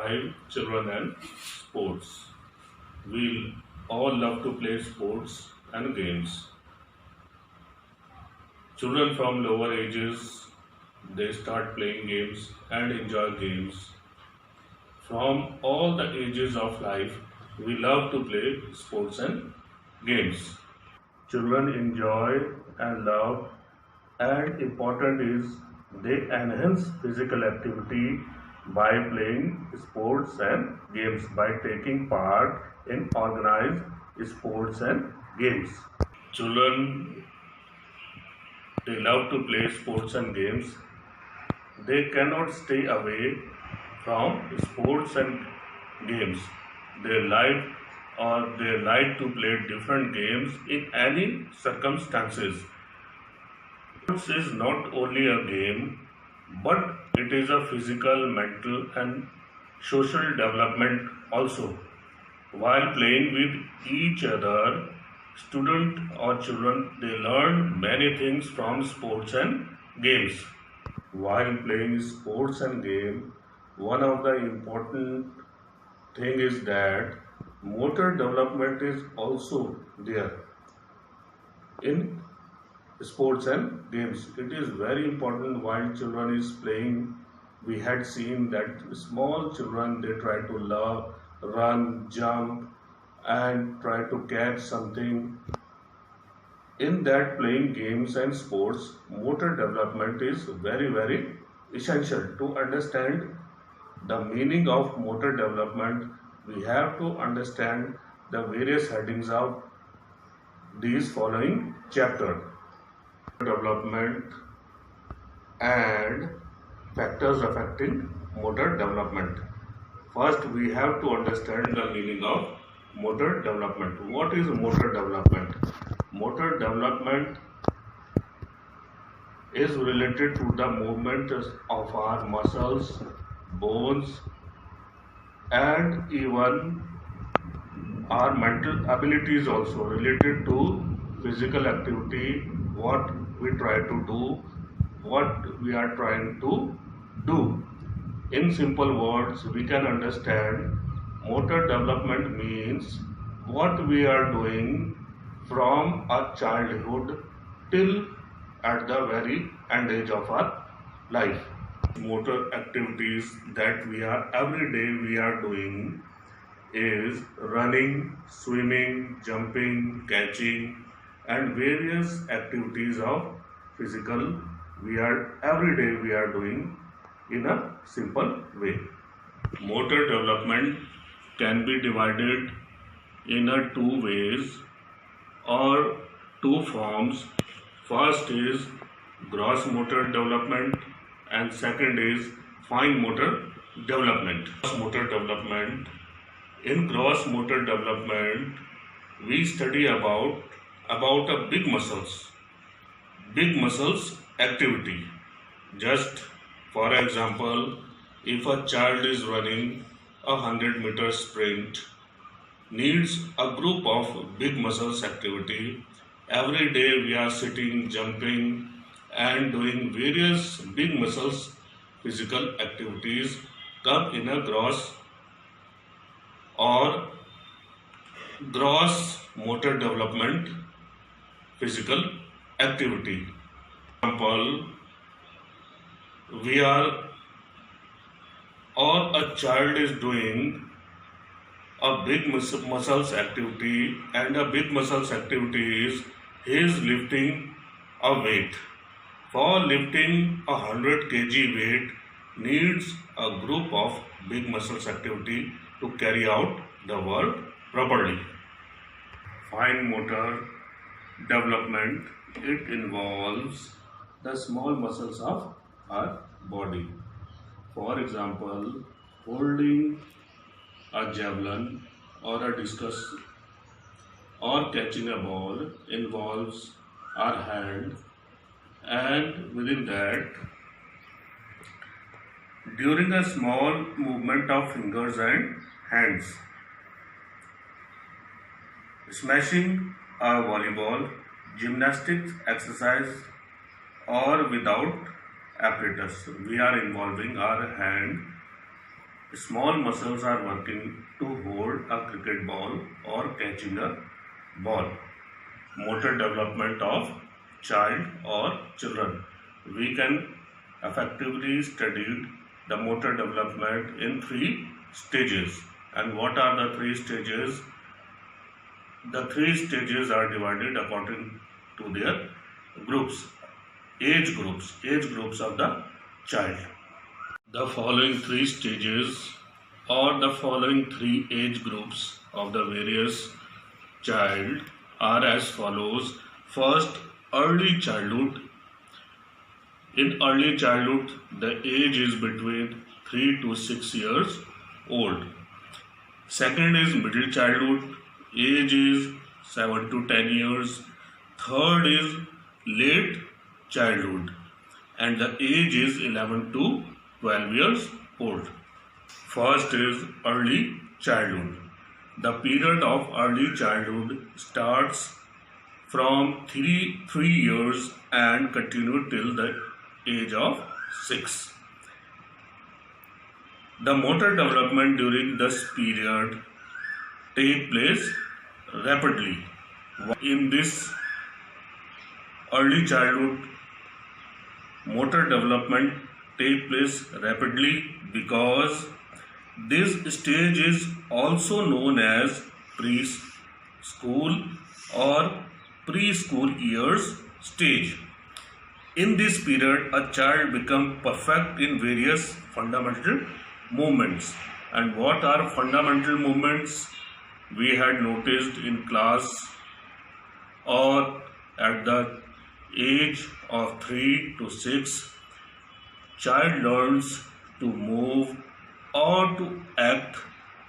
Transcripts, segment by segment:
5 children and sports. We all love to play sports and games. Children from lower ages they start playing games and enjoy games. From all the ages of life, we love to play sports and games. Children enjoy and love, and important is they enhance physical activity by playing sports and games, by taking part in organized sports and games. Children they love to play sports and games. They cannot stay away from sports and games. They like they like to play different games in any circumstances. Sports is not only a game, but it is a physical, mental, and social development also. While playing with each other, student or children they learn many things from sports and games. While playing sports and game, one of the important thing is that motor development is also there in sports and games. It is very important while children is playing. We had seen that small children they try to love, run, jump, and try to catch something. In that playing games and sports, motor development is very essential. To understand the meaning of motor development, we have to understand the various headings of these following chapter. Development and factors affecting motor development. First, we have to understand the meaning of motor development. What is motor development? Motor development is related to the movement of our muscles, bones, and even our mental abilities also related to physical activity, what we try to do, what we are trying to do. In simple words, we can understand motor development means what we are doing from our childhood till at the very end age of our life. Motor activities that we are every day we are doing is running, swimming, jumping, catching, and various activities of physical we are every day we are doing in a simple way. Motor development can be divided in a two ways or two forms. First is gross motor development and second is fine motor development. Gross motor development. In gross motor development, we study about a big muscles activity. Just for example, if a child is running a 100-meter sprint, needs a group of big muscles activity. Every day we are sitting, jumping, and doing various big muscles physical activities come in a or gross motor development physical activity. For example, we are or a child is doing a big muscles activity, and a big muscles activity is he is lifting a weight. For lifting a 100 kg weight needs a group of big muscles activity to carry out the work properly. Fine motor development, it involves the small muscles of our body. For example, holding a javelin or a discus or catching a ball involves our hand, and within that, during a small movement of fingers and hands, smashing a volleyball, gymnastics exercise, or without apparatus, we are involving our hand Small muscles are working to hold a cricket ball or catching a ball. Motor development of child or children. We can effectively study the motor development in three stages. And what are the three stages? The three stages are divided according to their groups, age groups of the child. The following three stages or the following three age groups of the various child are as follows. First, early childhood. In early childhood, the age is between 3 to 6 years old. Second is middle childhood, age is 7 to 10 years. Third is late childhood, and the age is 11 to 12 years old. First is early childhood. The period of early childhood starts from 3 years and continue till the age of 6. The motor development during this period take place rapidly. In this early childhood, motor development take place rapidly because this stage is also known as preschool or preschool years stage. In this period, a child becomes perfect in various fundamental movements. And what are fundamental movements? We had noticed in class or at the age of 3 to 6, child learns to move or to act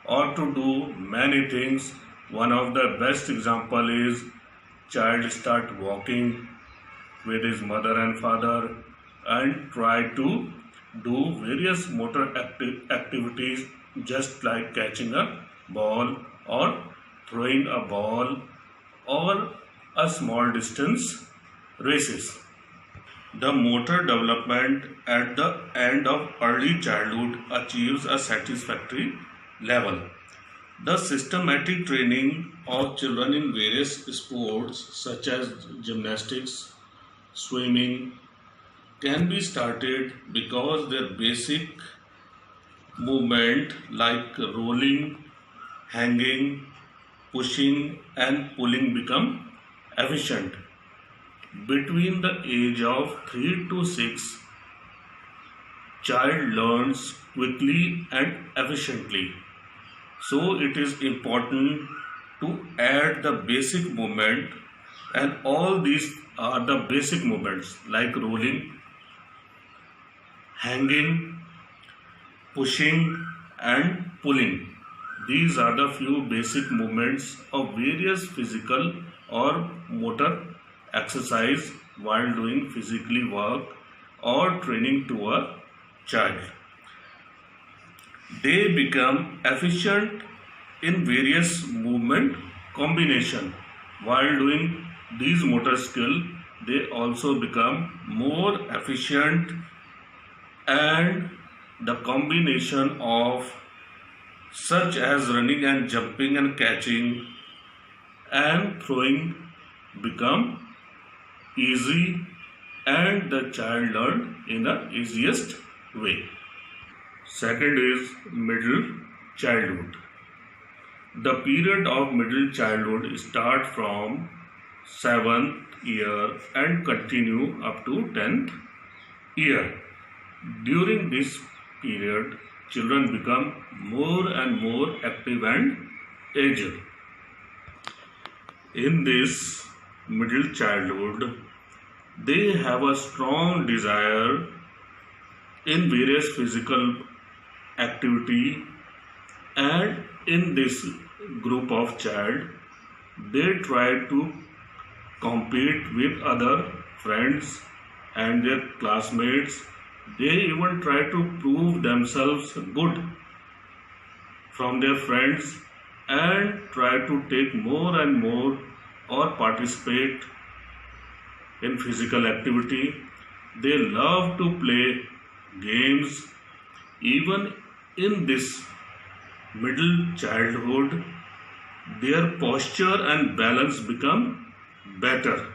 or to do many things. One of the best example is child start walking with his mother and father and try to do various motor activities just like catching a ball or throwing a ball or a small distance races. The motor development at the end of early childhood achieves a satisfactory level. The systematic training of children in various sports such as gymnastics, swimming can be started because their basic movement like rolling, hanging, pushing and pulling become efficient. Between the age of 3 to 6, child learns quickly and efficiently. So it is important to add the basic movement, and all these are the basic movements like rolling, hanging, pushing and pulling. These are the few basic movements of various physical or motor exercise while doing physically work or training to a child. They become efficient in various movement combination. While doing these motor skill, they also become more efficient, and the combination of such as running and jumping and catching and throwing become easy, and the child learn in the easiest way. Second is middle childhood. The period of middle childhood start from 7th year and continue up to 10th year. During this period, children become more and more active and agile. In this middle childhood, they have a strong desire in various physical activity, and in this group of child, they try to compete with other friends and their classmates. They even try to prove themselves good from their friends and try to take more and more or participate in physical activity. They love to play games even In this middle childhood, their posture and balance become better.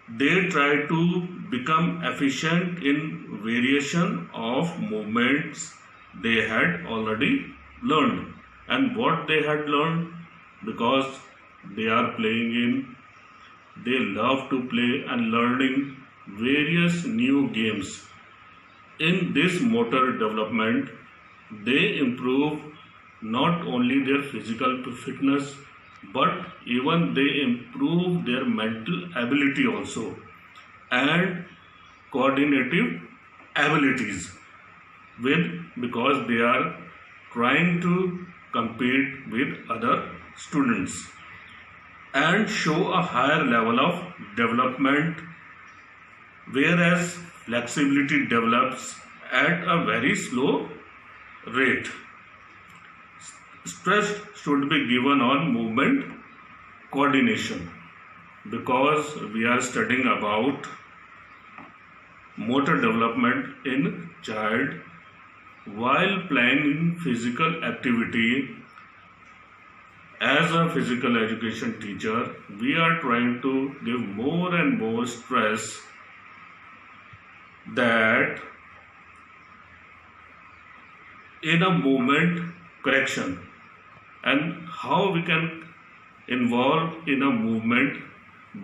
They try to become efficient in variation of movements they had already learned. And what they had learned, because they are playing in, they love to play and learning various new games. In this motor development, they improve not only their physical fitness but even they improve their mental ability also and coordinative abilities with because they are trying to compete with other students and show a higher level of development, whereas flexibility develops at a very slow rate. Stress should be given on movement coordination because we are studying about motor development in child. While planning physical activity, as a physical education teacher, we are trying to give more and more stress that in a movement correction and how we can involve in a movement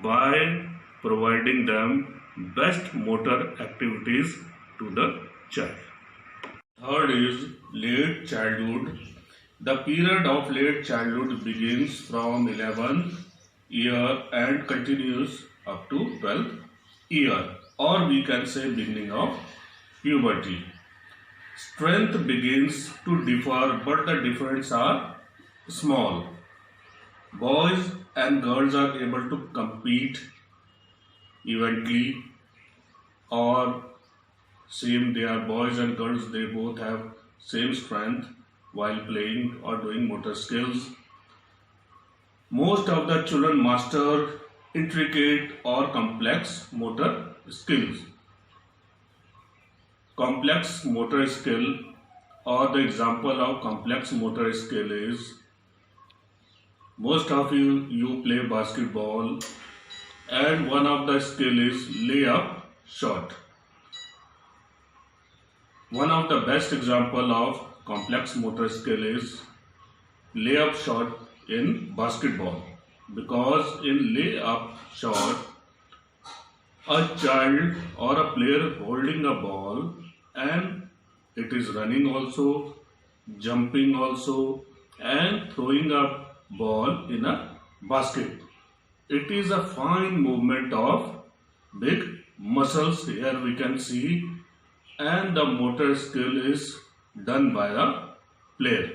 by providing them best motor activities to the child. Third is late childhood. The period of late childhood begins from 11th year and continues up to 12th year, or we can say beginning of puberty. Strength begins to differ, but the differences are small. Boys and girls are able to compete evenly, or same they are boys and girls, they both have same strength while playing or doing motor skills. Most of the children master intricate or complex motor skills. Complex motor skill, or the example of complex motor skill is, most of you play basketball and one of the skill is layup shot. One of the best example of complex motor skill is layup shot in basketball, because in layup shot a child or a player holding a ball and it is running also, jumping also and throwing a ball in a basket. It is a fine movement of big muscles here we can see, and the motor skill is done by the player.